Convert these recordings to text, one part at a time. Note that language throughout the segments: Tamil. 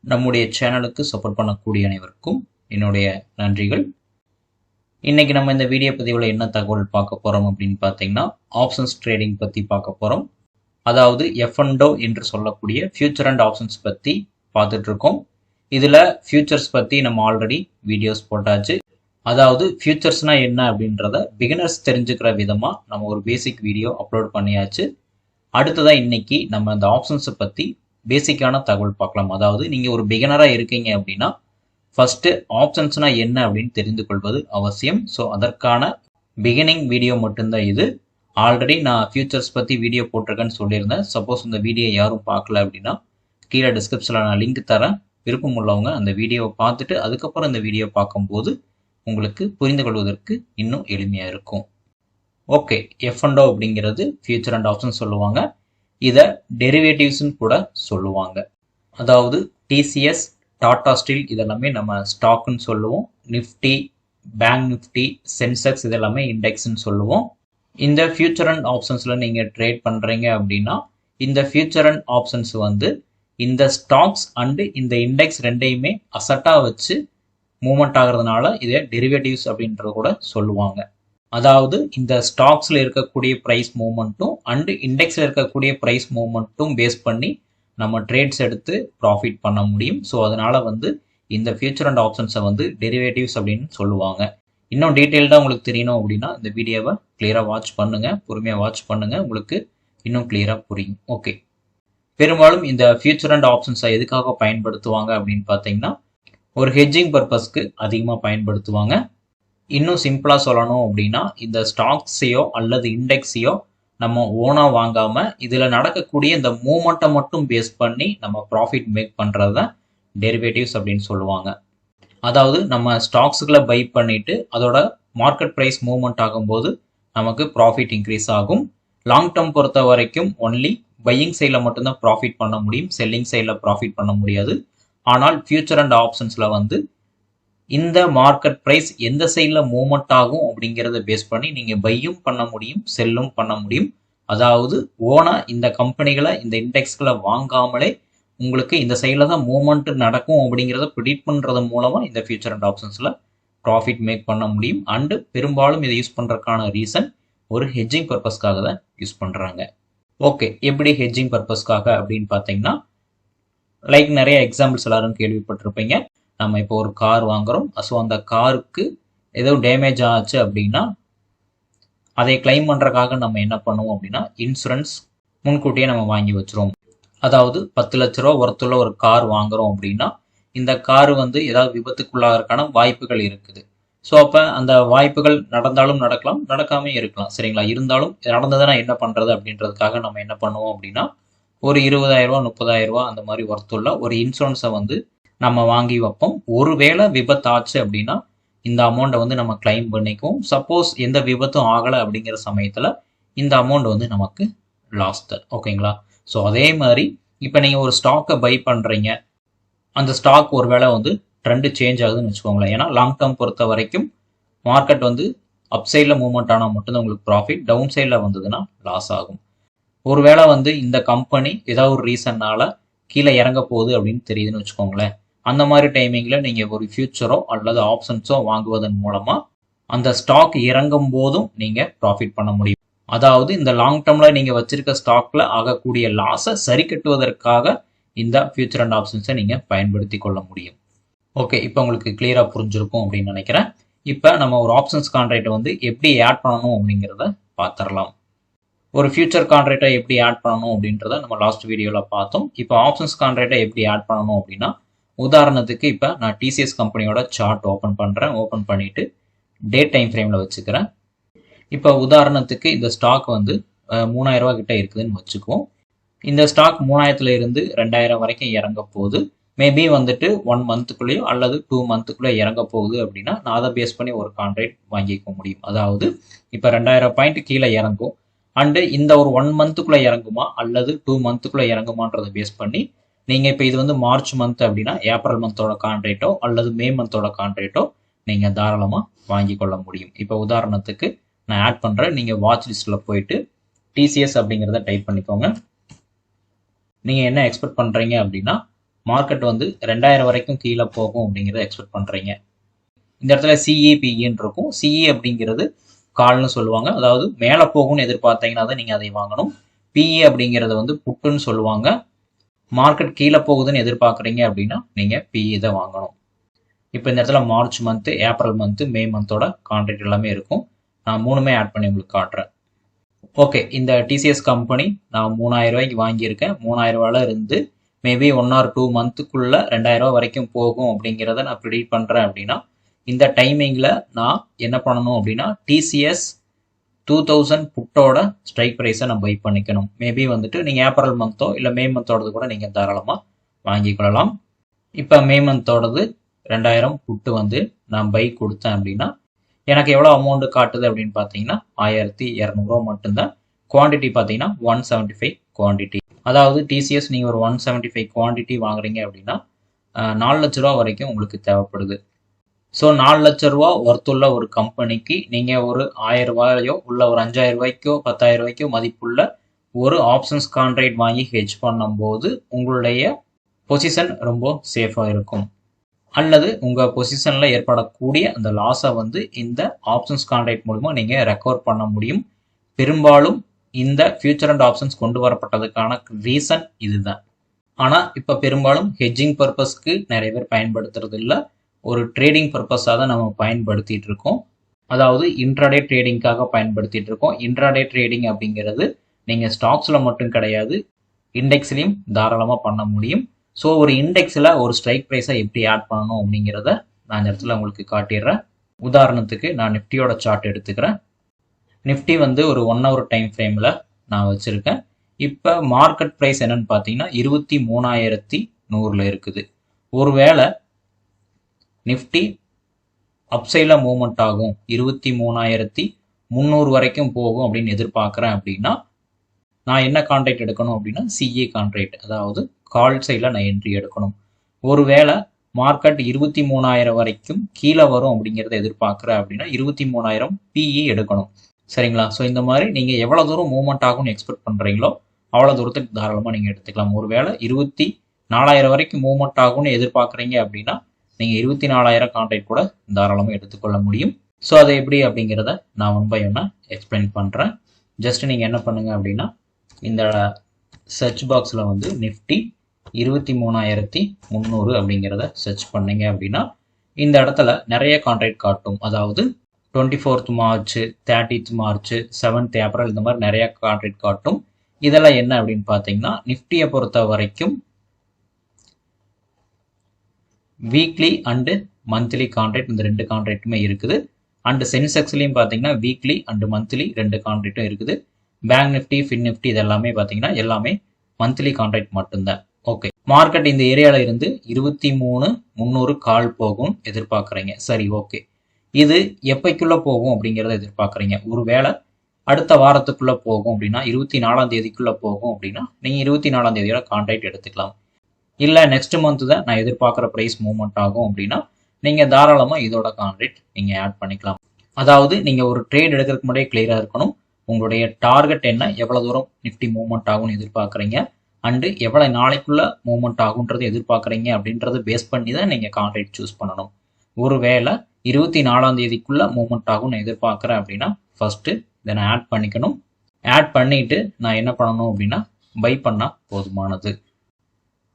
நம்முடைய சேனலுக்கு சப்போர்ட் பண்ணக்கூடிய அனைவருக்கும் என்னுடைய நன்றிகள். இன்னைக்கு நம்ம இந்த வீடியோ பதிவில் என்ன தகவல் பார்க்க போறோம் அப்படின்னு பார்த்தீங்கன்னா, ஆப்ஷன்ஸ் ட்ரேடிங் பற்றி பார்க்க போறோம். அதாவது F&O என்று சொல்லக்கூடிய ஃபியூச்சர் அண்ட் ஆப்ஷன்ஸ் பற்றி பார்த்துட்டு இருக்கோம். இதில் ஃபியூச்சர்ஸ் பற்றி நம்ம ஆல்ரெடி வீடியோஸ் போட்டாச்சு. அதாவது ஃபியூச்சர்ஸ்னா என்ன அப்படின்றத பிகினர்ஸ் தெரிஞ்சுக்கிற விதமாக நம்ம ஒரு பேசிக் வீடியோ அப்லோட் பண்ணியாச்சு. அடுத்ததாக இன்னைக்கு நம்ம இந்த ஆப்ஷன்ஸை பற்றி பேசிக்கான தகவல் பார்க்கலாம். அதாவது நீங்கள் ஒரு பிகினராக இருக்கீங்க அப்படின்னா ஃபஸ்ட்டு ஆப்ஷன்ஸ்னா என்ன அப்படின்னு தெரிந்து கொள்வது அவசியம். ஸோ அதற்கான பிகினிங் வீடியோ மட்டும்தான் இது. ஆல்ரெடி நான் ஃபியூச்சர்ஸ் பற்றி வீடியோ போட்டிருக்கேன்னு சொல்லியிருந்தேன். சப்போஸ் இந்த வீடியோ யாரும் பார்க்கல அப்படின்னா கீழே டிஸ்கிரிப்ஷனில் நான் லிங்க் தரேன். விருப்பம் உள்ளவங்க அந்த வீடியோவை பார்த்துட்டு அதுக்கப்புறம் இந்த வீடியோ பார்க்கும்போது உங்களுக்கு புரிந்து கொள்வதற்கு இன்னும் எளிமையாக இருக்கும். ஓகே, F&O அப்படிங்கிறது ஃபியூச்சர் அண்ட் ஆப்ஷன் சொல்லுவாங்க. இதை டெரிவேட்டிவ்ஸ்ன்னு கூட சொல்லுவாங்க. அதாவது டிசிஎஸ், டாடா ஸ்டீல் இதெல்லாமே நம்ம ஸ்டாக்குன்னு சொல்லுவோம். நிஃப்டி, பேங்க் நிஃப்டி, சென்செக்ஸ் இதெல்லாமே இண்டெக்ஸ்ன்னு சொல்லுவோம். இந்த ஃபியூச்சர் அண்ட் ஆப்ஷன்ஸில் நீங்கள் ட்ரேட் பண்ணுறீங்க அப்படின்னா இந்த ஃபியூச்சர் அண்ட் ஆப்ஷன்ஸ் இந்த ஸ்டாக்ஸ் அண்டு இந்த இண்டெக்ஸ் ரெண்டையுமே அசட்டாக வச்சு மூவ்மெண்ட் ஆகிறதுனால இதை டெரிவேட்டிவ்ஸ் அப்படின்றது கூட சொல்லுவாங்க. அதாவது இந்த ஸ்டாக்ஸில் இருக்கக்கூடிய ப்ரைஸ் மூவ்மெண்ட்டும் அண்டு இண்டெக்ஸில் இருக்கக்கூடிய ப்ரைஸ் மூவ்மெண்ட்டும் பேஸ் பண்ணி நம்ம ட்ரேட்ஸ் எடுத்து ப்ராஃபிட் பண்ண முடியும். ஸோ அதனால் இந்த ஃபியூச்சர் அண்ட் ஆப்ஷன்ஸை டெரிவேட்டிவ்ஸ் அப்படின்னு சொல்லுவாங்க. இன்னும் டீட்டெயில்டாக உங்களுக்கு தெரியணும் அப்படின்னா இந்த வீடியோவை கிளியராக வாட்ச் பண்ணுங்கள், பொறுமையாக வாட்ச் பண்ணுங்கள், உங்களுக்கு இன்னும் கிளியராக புரியும். ஓகே, பெரும்பாலும் இந்த ஃபியூச்சர் அண்ட் ஆப்ஷன்ஸை எதுக்காக பயன்படுத்துவாங்க அப்படின்னு பார்த்தீங்கன்னா ஒரு ஹெட்ஜிங் பர்பஸ்க்கு அதிகமாக பயன்படுத்துவாங்க. இன்னும் சிம்பிளாக சொல்லணும் அப்படின்னா இந்த ஸ்டாக்ஸையோ அல்லது இண்டெக்ஸையோ நம்ம ஓனாக வாங்காமல் இதில் நடக்கக்கூடிய இந்த மூமெண்ட்டை மட்டும் பேஸ் பண்ணி நம்ம ப்ராஃபிட் மேக் பண்ணுறது தான் டெரிவேட்டிவ்ஸ் அப்படின்னு சொல்லுவாங்க. அதாவது நம்ம ஸ்டாக்ஸுகளை பை பண்ணிவிட்டு அதோட மார்க்கெட் ப்ரைஸ் மூவ்மெண்ட் ஆகும்போது நமக்கு ப்ராஃபிட் இன்க்ரீஸ் ஆகும். லாங் டேர்ம் பொறுத்த வரைக்கும் ஒன்லி பையிங் சைடில் மட்டும்தான் ப்ராஃபிட் பண்ண முடியும், செல்லிங் சைடில் ப்ராஃபிட் பண்ண முடியாது. ஆனால் ஃபியூச்சர் அண்ட் ஆப்ஷன்ஸில் இந்த மார்க்கெட் ப்ரைஸ் எந்த சைடில் மூவ்மெண்ட் ஆகும் அப்படிங்கிறத பேஸ் பண்ணி நீங்கள் பையும் பண்ண முடியும், செல்லும் பண்ண முடியும். அதாவது ஓனாக இந்த கம்பெனிகளை இந்த இண்டெக்ஸ்களை வாங்காமலே உங்களுக்கு இந்த சைடில் தான் மூவ்மெண்ட் நடக்கும் அப்படிங்கிறத ப்ரிடிக்ட் பண்ணுறது மூலமாக இந்த ஃபியூச்சர் அண்ட் ஆப்ஷன்ஸில் ப்ராஃபிட் மேக் பண்ண முடியும். அண்டு பெரும்பாலும் இதை யூஸ் பண்ணுறதுக்கான ரீசன் ஒரு ஹெட்ஜிங் பர்பஸ்க்காக தான் யூஸ் பண்ணுறாங்க. ஓகே, எப்படி ஹெட்ஜிங் பர்பஸ்க்காக அப்படின்னு பார்த்தீங்கன்னா லைக் நிறைய எக்ஸாம்பிள்ஸ் எல்லாரும் கேள்விப்பட்டிருப்பீங்க. நம்ம இப்போ ஒரு கார் வாங்குகிறோம். ஸோ அந்த காருக்கு ஏதோ டேமேஜ் ஆச்சு அப்படின்னா அதை கிளைம் பண்ணுறதுக்காக நம்ம என்ன பண்ணுவோம் அப்படின்னா இன்சூரன்ஸ் முன்கூட்டியே நம்ம வாங்கி வச்சுருவோம். அதாவது 10 லட்ச ரூபா ஒருத்துள்ள ஒரு கார் வாங்குகிறோம் அப்படின்னா இந்த கார் ஏதாவது விபத்துக்குள்ளாகிறதுக்கான வாய்ப்புகள் இருக்குது. ஸோ அப்போ அந்த வாய்ப்புகள் நடந்தாலும் நடக்கலாம், நடக்காமே இருக்கலாம். சரிங்களா? இருந்தாலும் நடந்ததுன்னா என்ன பண்ணுறது அப்படின்றதுக்காக நம்ம என்ன பண்ணுவோம் அப்படின்னா ஒரு 20,000 ரூபா 30,000 ரூபா அந்த மாதிரி ஒர்த்துள்ள ஒரு இன்சூரன்ஸை நம்ம வாங்கி வைப்போம். ஒருவேளை விபத்து ஆச்சு அப்படின்னா இந்த அமௌண்ட்டை நம்ம கிளைம் பண்ணிக்குவோம். சப்போஸ் எந்த விபத்தும் ஆகலை அப்படிங்கிற சமயத்தில் இந்த அமௌண்ட் நமக்கு லாஸ் தான். ஓகேங்களா? ஸோ அதே மாதிரி இப்போ நீங்கள் ஒரு ஸ்டாக்கை பை பண்ணுறீங்க, அந்த ஸ்டாக் ஒரு வேளை ட்ரெண்டு சேஞ்ச் ஆகுதுன்னு வச்சுக்கோங்களேன். ஏன்னா லாங் டேர்ம் பொறுத்த வரைக்கும் மார்க்கெட் அப் சைடில் மூவ்மெண்ட் ஆனால் மட்டும்தான் உங்களுக்கு ப்ராஃபிட், டவுன் சைடில் வந்ததுன்னா லாஸ் ஆகும். ஒருவேளை இந்த கம்பெனி ஏதாவது ஒரு ரீசன்னால கீழே இறங்க போகுது அப்படின்னு தெரியுதுன்னு வச்சுக்கோங்களேன். அந்த மாதிரி டைமிங்கில் நீங்கள் ஒரு ஃபியூச்சரோ அல்லது ஆப்ஷன்ஸோ வாங்குவதன் மூலமாக அந்த ஸ்டாக் இறங்கும் போதும் நீங்கள் ப்ராஃபிட் பண்ண முடியும். அதாவது இந்த லாங் டேர்மில் நீங்கள் வச்சிருக்க ஸ்டாக்ல ஆகக்கூடிய லாஸை சரி கட்டுவதற்காக இந்த ஃபியூச்சர் அண்ட் ஆப்ஷன்ஸை நீங்கள் பயன்படுத்தி கொள்ள முடியும். ஓகே, இப்போ உங்களுக்கு கிளியராக புரிஞ்சிருக்கும் அப்படின்னு நினைக்கிறேன். இப்போ நம்ம ஒரு ஆப்ஷன்ஸ் கான்ட்ராக்டை எப்படி ஆட் பண்ணணும் அப்படிங்கிறத பார்த்துடலாம். ஒரு ஃபியூச்சர் கான்ட்ராக்டை எப்படி ஆட் பண்ணணும் அப்படின்றத நம்ம லாஸ்ட் வீடியோவில் பார்த்தோம். இப்போ ஆப்ஷன்ஸ் கான்ட்ராக்டை எப்படி ஆட் பண்ணணும் அப்படின்னா உதாரணத்துக்கு இப்போ நான் டிசிஎஸ் கம்பெனியோட சார்ட் ஓப்பன் பண்ணுறேன். ஓப்பன் பண்ணிவிட்டு டேட் டைம் ஃப்ரேமில் வச்சுக்கிறேன். இப்போ உதாரணத்துக்கு இந்த ஸ்டாக் 3,000 ரூபா கிட்ட இருக்குதுன்னு வச்சுக்குவோம். இந்த ஸ்டாக் 3,000 இருந்து 2,000 வரைக்கும் இறங்க போகுது. மேபி 1 மந்த்துக்குள்ளேயோ அல்லது 2 மந்த்துக்குள்ளே இறங்க போகுது அப்படின்னா நான் அதை பேஸ் பண்ணி ஒரு கான்ட்ராக்ட் வாங்கிக்க முடியும். அதாவது இப்போ 2,000 பாயிண்ட் கீழே இறங்கும் அண்டு இந்த ஒரு 1 மந்த்துக்குள்ளே இறங்குமா அல்லது 2 மந்த்துக்குள்ளே இறங்குமான்றதை பேஸ் பண்ணி நீங்கள் இப்போ இது மார்ச் மந்த் அப்படின்னா ஏப்ரல் மந்தோட கான்ட்ராக்டோ அல்லது மே மந்தோட கான்ட்ராக்டோ நீங்கள் தாராளமாக வாங்கி கொள்ள முடியும். இப்போ உதாரணத்துக்கு நான் ஆட் பண்ணுறேன். நீங்கள் வாட்ச் லிஸ்ட்டில் போயிட்டு டிசிஎஸ் அப்படிங்கிறத டைப் பண்ணிக்கோங்க. நீங்கள் என்ன எக்ஸ்பெக்ட் பண்ணுறீங்க அப்படின்னா மார்க்கெட் வந்து 2000 வரைக்கும் கீழே போகும் அப்படிங்கிறத எக்ஸ்பெக்ட் பண்ணுறீங்க. இந்த இடத்துல சிஇபிஇன்னு இருக்கும். சிஇ அப்படிங்கிறது கால்னு சொல்லுவாங்க. அதாவது மேலே போகும்னு எதிர்பார்த்தீங்கன்னா தான் நீங்கள் அதை வாங்கணும். பிஇ அப்படிங்கிறது வந்து புட்டுன்னு சொல்லுவாங்க. மார்க்கெட் கீழே போகுதுன்னு எதிர்பார்க்குறீங்க அப்படின்னா நீங்கள் பிஇ தான் வாங்கணும். இப்போ இந்த இடத்துல மார்ச் மந்த்து, ஏப்ரல் மந்த்து, மே மந்தோட கான்ட்ராக்ட் எல்லாமே இருக்கும். நான் 3மே ஆட் பண்ணி உங்களுக்கு காட்டுறேன். ஓகே, இந்த டிசிஎஸ் கம்பெனி நான் 3000 ரூபாய்க்கு வாங்கியிருக்கேன். 3000 ரூபாயில இருந்து மேபி 1 or 2 மந்த்துக்குள்ள 2000 ரூபா வரைக்கும் போகும் அப்படிங்கிறத நான் ப்ரிடிக்ட் பண்ணுறேன் அப்படின்னா இந்த டைமிங்கில் நான் என்ன பண்ணணும் அப்படின்னா டிசிஎஸ் 2000 புட்டோட ஸ்ட்ரைக் ப்ரைஸை நான் பை பண்ணிக்கணும். மேபி வந்துட்டு நீங்கள் ஏப்ரல் மந்தோ இல்லை மே மந்தோடது கூட நீங்கள் தாராளமாக வாங்கிக்கொள்ளலாம். இப்போ மே மந்தோடது 2000 புட்டு வந்து நான் பை கொடுத்தேன் அப்படின்னா எனக்கு எவ்வளோ அமௌண்ட் காட்டுது அப்படின்னு பார்த்தீங்கன்னா 1200 ரூபா மட்டும்தான். குவான்டிட்டி பார்த்தீங்கன்னா 175 குவான்டிட்டி. அதாவது டிசிஎஸ் நீங்கள் ஒரு 175 குவான்டிட்டி வாங்குறீங்க அப்படின்னா 4 லட்ச ரூபா வரைக்கும் உங்களுக்கு தேவைப்படுது. ஸோ 4 லட்ச ரூபா ஒர்த்துள்ள ஒரு கம்பெனிக்கு நீங்கள் ஒரு 1000 ரூபாயோ உள்ள ஒரு 5000 ரூபாய்க்கோ 10,000 ரூபாய்க்கோ மதிப்புள்ள ஒரு ஆப்ஷன்ஸ் கான்ட்ராக்ட் வாங்கி ஹெட்ஜ் பண்ணும்போது உங்களுடைய பொசிஷன் ரொம்ப சேஃபாக இருக்கும். அல்லது உங்கள் பொசிஷனில் ஏற்படக்கூடிய அந்த லாஸை வந்து இந்த ஆப்ஷன்ஸ் கான்ட்ராக்ட் மூலமாக நீங்கள் ரெக்கவர் பண்ண முடியும். பெரும்பாலும் இந்த ஃபியூச்சர் அண்ட் ஆப்ஷன்ஸ் கொண்டு வரப்பட்டதுக்கான ரீசன் இதுதான். ஆனால் இப்போ பெரும்பாலும் ஹெட்ஜிங் பர்பஸ்க்கு நிறைய பேர் பயன்படுத்துறது இல்லை, ஒரு ட்ரேடிங் பர்பஸாக தான் நம்ம பயன்படுத்திட்டு இருக்கோம். அதாவது இன்ட்ராடே ட்ரேடிங்காக பயன்படுத்திட்டு இருக்கோம். இன்ட்ராடே ட்ரேடிங் அப்படிங்கிறது நீங்கள் ஸ்டாக்ஸில் மட்டும் கிடையாது, இண்டெக்ஸ்லையும் தாராளமாக பண்ண முடியும். ஸோ ஒரு இண்டெக்ஸில் ஒரு ஸ்ட்ரைக் ப்ரைஸை எப்படி ஆட் பண்ணணும் அப்படிங்கிறத நான் இந்த இடத்துல உங்களுக்கு காட்டிடுறேன். உதாரணத்துக்கு நான் நிஃப்டியோட சார்ட் எடுத்துக்கிறேன். நிஃப்டி வந்து ஒரு 1 hour டைம் ஃப்ரேமில் நான் வச்சுருக்கேன். இப்போ மார்க்கெட் ப்ரைஸ் என்னன்னு பார்த்தீங்கன்னா 23,100 இருக்குது. ஒருவேளை நிஃப்டி அப்சைடில் மூவ்மெண்ட் ஆகும், 23,300 வரைக்கும் போகும் அப்படின்னு எதிர்பார்க்குறேன் அப்படின்னா நான் என்ன கான்ட்ராக்ட் எடுக்கணும் அப்படின்னா சிஏ கான்ட்ராக்ட், அதாவது கால் சைடில் நான் என்ட்ரி எடுக்கணும். ஒருவேளை மார்க்கெட் 23,000 வரைக்கும் கீழே வரும் அப்படிங்கிறத எதிர்பார்க்குறேன் அப்படின்னா 23,000 பிஇ எடுக்கணும். சரிங்களா? ஸோ இந்த மாதிரி நீங்கள் எவ்வளோ தூரம் மூவ்மெண்ட் ஆகும்னு எக்ஸ்பெக்ட் பண்ணுறீங்களோ அவ்வளோ தூரத்துக்கு தாராளமாக நீங்கள் எடுத்துக்கலாம். ஒருவேளை 24,000 வரைக்கும் மூவ்மெண்ட் ஆகும்னு எதிர்பார்க்குறீங்க அப்படின்னா நீங்கள் 24,000 கான்ட்ராக்ட் கூட தாராளமாக எடுத்துக்கொள்ள முடியும். ஸோ அதை எப்படி அப்படிங்கிறத நான் 1 by 1 எக்ஸ்பிளைன் பண்ணுறேன். ஜஸ்ட் நீங்கள் என்ன பண்ணுங்கள் அப்படின்னா இந்த சர்ச் பாக்ஸில் வந்து நிஃப்டி 23,300 அப்படிங்கிறத சர்ச் பண்ணீங்க அப்படின்னா இந்த இடத்துல நிறைய கான்ட்ராக்ட் காட்டும். அதாவது 24th March, 30th March, 7th April இந்த மாதிரி நிறைய கான்ட்ராக்ட் காட்டும். இதெல்லாம் என்ன அப்படின்னு பார்த்தீங்கன்னா நிஃப்டியை பொறுத்த வரைக்கும் வீக்லி அண்டு மந்த்லி கான்ட்ராக்ட் இந்த 2 கான்ட்ராக்ட்டுமே இருக்குது. அண்டு சென்செக்ஸ்லையும் பார்த்தீங்கன்னா வீக்லி அண்டு மந்த்லி 2 கான்ட்ராக்டும் இருக்குது. பேங்க் நிஃப்டி, ஃபின் நிஃப்டி இதெல்லாமே பார்த்தீங்கன்னா எல்லாமே மந்த்லி கான்ட்ராக்ட் மட்டும்தான். ஓகே, மார்க்கெட் இந்த ஏரியாவில் இருந்து 23,300 கால் போகும் எதிர்பார்க்குறீங்க. சரி, ஓகே, இது எப்பைக்குள்ளே போகும் அப்படிங்கிறத எதிர்பார்க்குறீங்க. ஒருவேளை அடுத்த வாரத்துக்குள்ளே போகும் அப்படின்னா 24ஆம் தேதிக்குள்ளே போகும் அப்படின்னா நீங்கள் 24ஆம் தேதியோட கான்ட்ராக்ட் எடுத்துக்கலாம். இல்லை நெக்ஸ்ட் மந்த் தான் நான் எதிர்பார்க்குற ப்ரைஸ் மூவ்மெண்ட் ஆகும் அப்படின்னா நீங்கள் தாராளமாக இதோட கான்ட்ராக்ட் நீங்கள் ஆட் பண்ணிக்கலாம். அதாவது நீங்கள் ஒரு ட்ரேட் எடுக்கிறதுக்கு முன்னாடியே கிளியராக இருக்கணும். உங்களுடைய டார்கெட் என்ன, எவ்வளோ தூரம் நிஃப்டி மூவ்மெண்ட் ஆகும்னு எதிர்பார்க்குறீங்க, அண்டு எவ்வளோ நாளைக்குள்ளே மூவ்மெண்ட் ஆகுன்றது எதிர்பார்க்குறீங்க அப்படின்றத பேஸ் பண்ணி தான் நீங்கள் கான்ட்ராக்ட் சூஸ் பண்ணணும். ஒருவேளை 24ஆம் தேதிக்குள்ளே மூவ்மெண்ட் ஆகும்னு எதிர்பார்க்குறேன் அப்படின்னா ஃபஸ்ட்டு இதை நான் ஆட் பண்ணிக்கணும். ஆட் பண்ணிவிட்டு நான் என்ன பண்ணணும் அப்படின்னா பை பண்ணால் போதுமானது.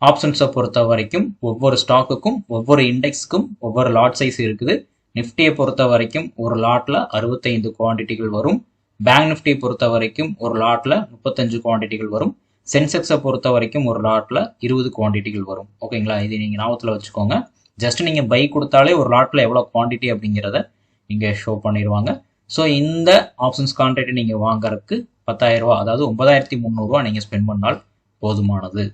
ஆப்ஷன்ஸை பொறுத்த வரைக்கும் ஒவ்வொரு ஸ்டாக்குக்கும் ஒவ்வொரு இண்டெக்ஸுக்கும் ஒவ்வொரு லாட் சைஸ் இருக்குது. நிஃப்டியை பொறுத்த வரைக்கும் ஒரு லாட்டில் 65 குவான்டிட்டிகள் வரும். பேங்க் நிஃப்டியை பொறுத்த வரைக்கும் ஒரு லாட்டில் 35 குவான்டிட்டிகள் வரும். சென்செக்ஸை பொறுத்த வரைக்கும் ஒரு லாட்டில் 20 குவான்டிட்டிகள் வரும். ஓகேங்களா? இது நீங்கள் ஞாபகத்தில் வச்சுக்கோங்க. ஜஸ்ட் நீங்கள் பை கொடுத்தாலே ஒரு லாட்டில் எவ்வளோ குவான்டிட்டி அப்படிங்கிறத இங்கே ஷோ பண்ணிடுவாங்க. ஸோ இந்த ஆப்ஷன்ஸ் கான்ட்ராக்ட் நீங்கள் வாங்குறதுக்கு 10,000 ரூபா, அதாவது 9,300 ரூபா நீங்கள் ஸ்பெண்ட் பண்ணால் போதுமானது.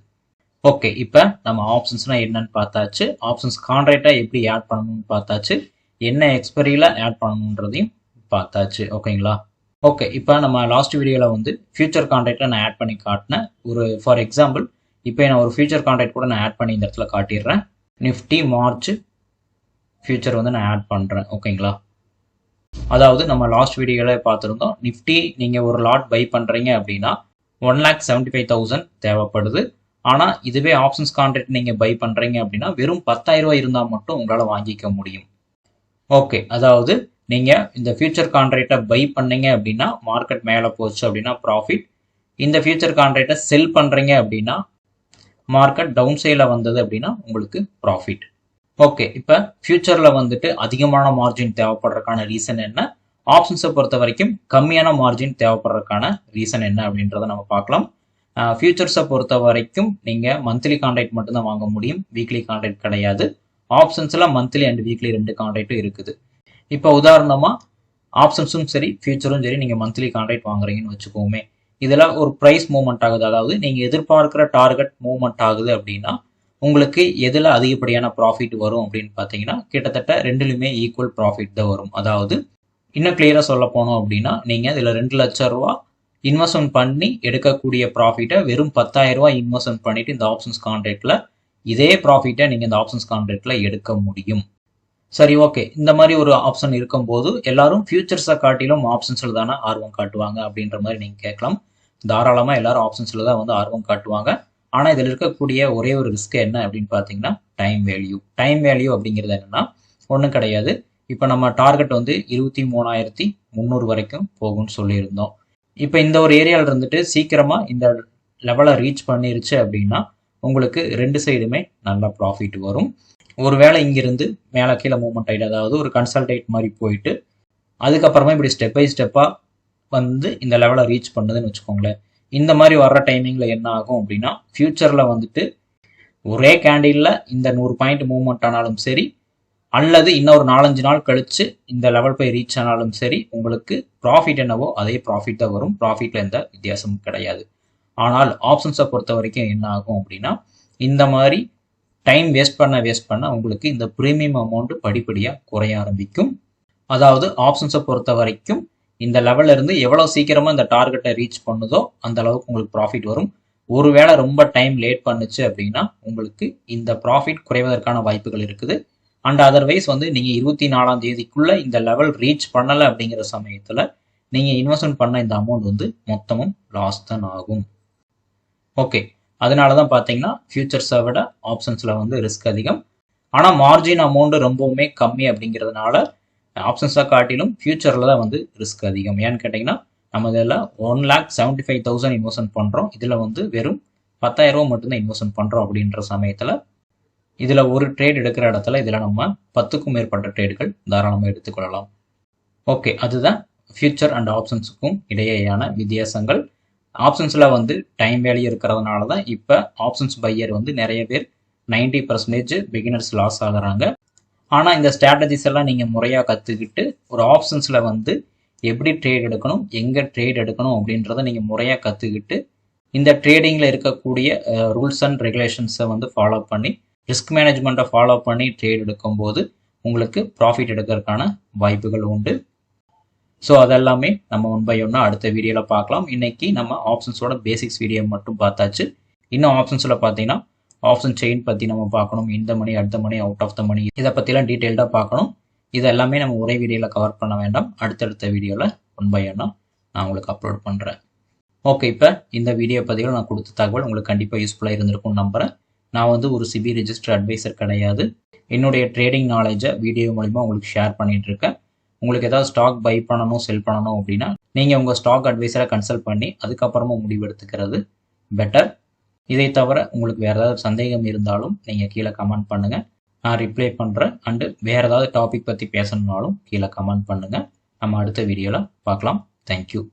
ஓகே, இப்போ நம்ம ஆப்ஷன்ஸ்னால் என்னன்னு பார்த்தாச்சு, ஆப்ஷன்ஸ் கான்ட்ராக்டை எப்படி ஆட் பண்ணணும்னு பார்த்தாச்சு, என்ன எக்ஸ்பைரியில் ஆட் பண்ணணுன்றதையும் பார்த்தாச்சு. ஓகேங்களா? ஓகே, இப்போ நம்ம லாஸ்ட் வீடியோவில் வந்து ஃபியூச்சர் கான்ட்ராக்டை நான் ஆட் பண்ணி காட்டினேன். ஒரு ஃபார் எக்ஸாம்பிள் இப்போ நான் ஒரு ஃபியூச்சர் கான்ட்ராக்ட் கூட நான் ஆட் பண்ணி இந்த இடத்துல காட்டிடுறேன். நிஃப்டி மார்ச் ஃபியூச்சர் வந்து நான் ஆட் பண்ணுறேன். ஓகேங்களா? அதாவது நம்ம லாஸ்ட் வீடியோவில் பார்த்துருந்தோம், நிஃப்டி நீங்கள் ஒரு லாட் பை பண்ணுறீங்க அப்படின்னா 1,75,000 தேவைப்படுது. ஆனால் இதுவே ஆப்ஷன்ஸ் கான்ட்ராக்ட் நீங்கள் பை பண்ணுறீங்க அப்படின்னா வெறும் 10,000 ரூபாய் இருந்தால் மட்டும் உங்களால் வாங்கிக்க முடியும். ஓகே, அதாவது நீங்கள் இந்த ஃபியூச்சர் கான்ட்ராக்டை பை பண்ணீங்க அப்படின்னா மார்க்கெட் மேலே போச்சு அப்படின்னா ப்ராஃபிட். இந்த ஃபியூச்சர் கான்ட்ராக்டை செல் பண்ணுறீங்க அப்படின்னா மார்க்கெட் டவுன் சைடில் வந்தது அப்படின்னா உங்களுக்கு ப்ராஃபிட். ஓகே, இப்போ ஃபியூச்சரில் வந்துட்டு அதிகமான மார்ஜின் தேவைப்படுறதுக்கான ரீசன் என்ன, ஆப்ஷன்ஸை பொறுத்த வரைக்கும் கம்மியான மார்ஜின் தேவைப்படுறதுக்கான ரீசன் என்ன அப்படின்றத நம்ம பார்க்கலாம். ஃபியூச்சர்ஸை பொறுத்த வரைக்கும் நீங்கள் மந்த்லி கான்ட்ராக்ட் மட்டும்தான் வாங்க முடியும், வீக்லி கான்ட்ராக்ட் கிடையாது. ஆப்ஷன்ஸில் மந்த்லி அண்ட் வீக்லி 2 கான்ட்ராக்டும் இருக்குது. இப்போ உதாரணமாக ஆப்ஷன்ஸும் சரி ஃபியூச்சரும் சரி நீங்கள் மந்த்லி கான்ட்ராக்ட் வாங்குறீங்கன்னு வச்சுக்கோமே, இதில் ஒரு ப்ரைஸ் மூவ்மெண்ட் ஆகுது, அதாவது நீங்கள் எதிர்பார்க்குற டார்கெட் மூவ்மெண்ட் ஆகுது அப்படின்னா உங்களுக்கு எதில் அதிகப்படியான ப்ராஃபிட் வரும் அப்படின்னு பார்த்தீங்கன்னா கிட்டத்தட்ட ரெண்டுலையுமே ஈக்குவல் ப்ராஃபிட் தான் வரும். அதாவது இன்னும் கிளியராக சொல்ல போனோம் அப்படின்னா நீங்கள் இதில் 2 லட்சம் ரூபா இன்வெஸ்ட்மெண்ட் பண்ணி எடுக்கக்கூடிய ப்ராஃபிட்டை வெறும் 10,000 ரூபா இன்வெஸ்ட்மெண்ட் பண்ணிட்டு இந்த ஆப்ஷன்ஸ் கான்ட்ராக்டில் இதே ப்ராஃபிட்டை நீங்கள் இந்த ஆப்ஷன்ஸ் கான்ட்ராக்டில் எடுக்க முடியும். சரி, ஓகே, இந்த மாதிரி ஒரு ஆப்ஷன் இருக்கும்போது எல்லாரும் ஃபியூச்சர்ஸை காட்டிலும் ஆப்ஷன்ஸில் தானே ஆர்வம் காட்டுவாங்க அப்படின்ற மாதிரி நீங்கள் கேட்கலாம். தாராளமாக எல்லாரும் ஆப்ஷன்ஸில் தான் வந்து ஆர்வம் காட்டுவாங்க. ஆனால் இதில் இருக்கக்கூடிய ஒரே ஒரு ரிஸ்க் என்ன அப்படின்னு பார்த்தீங்கன்னா டைம் வேல்யூ. டைம் வேல்யூ அப்படிங்கிறது என்னென்னா ஒன்றும் கிடையாது. இப்போ நம்ம டார்கெட் வந்து 23,300 வரைக்கும் போகும்னு சொல்லியிருந்தோம். இப்போ இந்த ஒரு ஏரியாவில் இருந்துட்டு சீக்கிரமாக இந்த லெவலை ரீச் பண்ணிருச்சு அப்படின்னா உங்களுக்கு 2 சைடுமே நல்ல ப்ராஃபிட் வரும். ஒருவேளை இங்கிருந்து மேலே கீழே மூவ்மெண்ட் ஆகிட்டு, அதாவது ஒரு கன்சல்டேட் மாதிரி போயிட்டு அதுக்கப்புறமா இப்படி ஸ்டெப் பை ஸ்டெப்பாக வந்து இந்த லெவலை ரீச் பண்ணுதுன்னு வச்சுக்கோங்களேன். இந்த மாதிரி வர்ற டைமிங்கில் என்ன ஆகும் அப்படின்னா ஃபியூச்சரில் வந்துட்டு ஒரே கேண்டிலில் இந்த 100 பாயிண்ட் மூவ்மெண்ட் ஆனாலும் சரி, அல்லது இன்னொரு 4-5 நாள் கழிச்சு இந்த லெவல் போய் ரீச் ஆனாலும் சரி, உங்களுக்கு ப்ராஃபிட் என்னவோ அதே ப்ராஃபிட் தான் வரும். ப்ராஃபிட்டில் எந்த வித்தியாசமும் கிடையாது. ஆனால் ஆப்ஷன்ஸை பொறுத்த வரைக்கும் என்ன ஆகும் அப்படின்னா இந்த மாதிரி டைம் வேஸ்ட் பண்ண உங்களுக்கு இந்த ப்ரீமியம் அமௌண்ட் படிப்படியாக குறைய ஆரம்பிக்கும். அதாவது ஆப்ஷன்ஸை பொறுத்த வரைக்கும் இந்த லெவலில் இருந்து எவ்வளோ சீக்கிரமாக இந்த டார்கெட்டை ரீச் பண்ணுதோ அந்த அளவுக்கு உங்களுக்கு ப்ராஃபிட் வரும். ஒருவேளை ரொம்ப டைம் லேட் பண்ணுச்சு அப்படின்னா உங்களுக்கு இந்த ப்ராஃபிட் குறைவதற்கான வாய்ப்புகள் இருக்குது. அண்ட் அதர்வைஸ் வந்து நீங்கள் 24ஆம் தேதிக்குள்ளே இந்த லெவல் ரீச் பண்ணலை அப்படிங்கிற சமயத்தில் நீங்கள் இன்வெஸ்ட்மெண்ட் பண்ண இந்த அமௌண்ட் வந்து மொத்தமும் லாஸ் தான் ஆகும். ஓகே, அதனால தான் பார்த்தீங்கன்னா ஃபியூச்சர்ஸை விட ஆப்ஷன்ஸில் வந்து ரிஸ்க் அதிகம். ஆனால் மார்ஜின் அமௌண்ட் ரொம்பவுமே கம்மி அப்படிங்கிறதுனால ஆப்ஷன்ஸை காட்டிலும் ஃபியூச்சரில் தான் வந்து ரிஸ்க் அதிகம். ஏன்னு கேட்டிங்கன்னா நம்ம இதில் 1,75,000 இன்வெஸ்ட்மெண்ட் பண்ணுறோம், இதில் வந்து வெறும் 10,000 ரூபா மட்டும்தான் இன்வெஸ்ட்மெண்ட் பண்ணுறோம் அப்படின்ற சமயத்தில் இதில் ஒரு ட்ரேட் எடுக்கிற இடத்துல இதில் நம்ம 10க்கும் மேற்பட்ட ட்ரேடுகள் தாராளமாக எடுத்துக்கொள்ளலாம். ஓகே, அதுதான் ஃபியூச்சர் அண்ட் ஆப்ஷன்ஸுக்கும் இடையேயான வித்தியாசங்கள். ஆப்ஷன்ஸில் வந்து டைம் வேல்யூ இருக்கிறதுனால தான் இப்போ ஆப்ஷன்ஸ் பையர் வந்து நிறைய பேர் 90% பிகினர்ஸ் லாஸ் ஆகுறாங்க. ஆனால் இந்த ஸ்ட்ராட்டஜிஸ் எல்லாம் நீங்கள் முறையாக கற்றுக்கிட்டு ஒரு ஆப்ஷன்ஸில் வந்து எப்படி ட்ரேட் எடுக்கணும், எங்கே ட்ரேட் எடுக்கணும் அப்படின்றத நீங்கள் முறையாக கற்றுக்கிட்டு இந்த ட்ரேடிங்கில் இருக்கக்கூடிய ரூல்ஸ் அண்ட் ரெகுலேஷன்ஸை வந்து ஃபாலோ பண்ணி ரிஸ்க் மேனேஜ்மெண்ட்டை ஃபாலோ பண்ணி ட்ரேட் எடுக்கும்போது உங்களுக்கு ப்ராஃபிட் எடுக்கிறதுக்கான வாய்ப்புகள் உண்டு. ஸோ அதெல்லாமே நம்ம 1 by 1 அடுத்த வீடியோவில் பார்க்கலாம். இன்றைக்கி நம்ம ஆப்ஷன்ஸோட பேசிக்ஸ் வீடியோ மட்டும் பார்த்தாச்சு. இன்னும் ஆப்ஷன்ஸில் பார்த்தீங்கன்னா ஆப்ஷன் செயின் பற்றி நம்ம பார்க்கணும், இந்த மணி அடுத்த மணி அவுட் ஆஃப் த மணி இதை பற்றிலாம் டீட்டெயில்டாக பார்க்கணும். இது எல்லாமே நம்ம ஒரே வீடியோவில் கவர் பண்ண வேண்டாம், அடுத்தடுத்த வீடியோவில் 1 by 1 நான் உங்களுக்கு அப்லோட் பண்ணுறேன். ஓகே, இப்போ இந்த வீடியோ பதிவில் நான் கொடுத்த தகவல் உங்களுக்கு கண்டிப்பாக யூஸ்ஃபுல்லாக இருந்திருக்கும்னு நம்புகிறேன். நான் வந்து ஒரு சிபி ரெஜிஸ்டர் அட்வைசர் கிடையாது. என்னுடைய ட்ரேடிங் நாலேஜை வீடியோ மூலிமா உங்களுக்கு ஷேர் பண்ணிகிட்ருக்கேன். உங்களுக்கு ஏதாவது ஸ்டாக் பை பண்ணணும், செல் பண்ணணும் அப்படின்னா நீங்கள் உங்கள் ஸ்டாக் அட்வைசரை கன்சல்ட் பண்ணி அதுக்கப்புறமா முடிவு எடுத்துக்கிறது பெட்டர். இதை தவிர உங்களுக்கு வேறு ஏதாவது சந்தேகம் இருந்தாலும் நீங்கள் கீழே கமெண்ட் பண்ணுங்கள், நான் ரிப்ளை பண்ணுறேன். அண்டு வேறு ஏதாவது டாபிக் பற்றி பேசணுன்னாலும் கீழே கமெண்ட் பண்ணுங்கள். நம்ம அடுத்த வீடியோவில் பார்க்கலாம். தேங்க்யூ.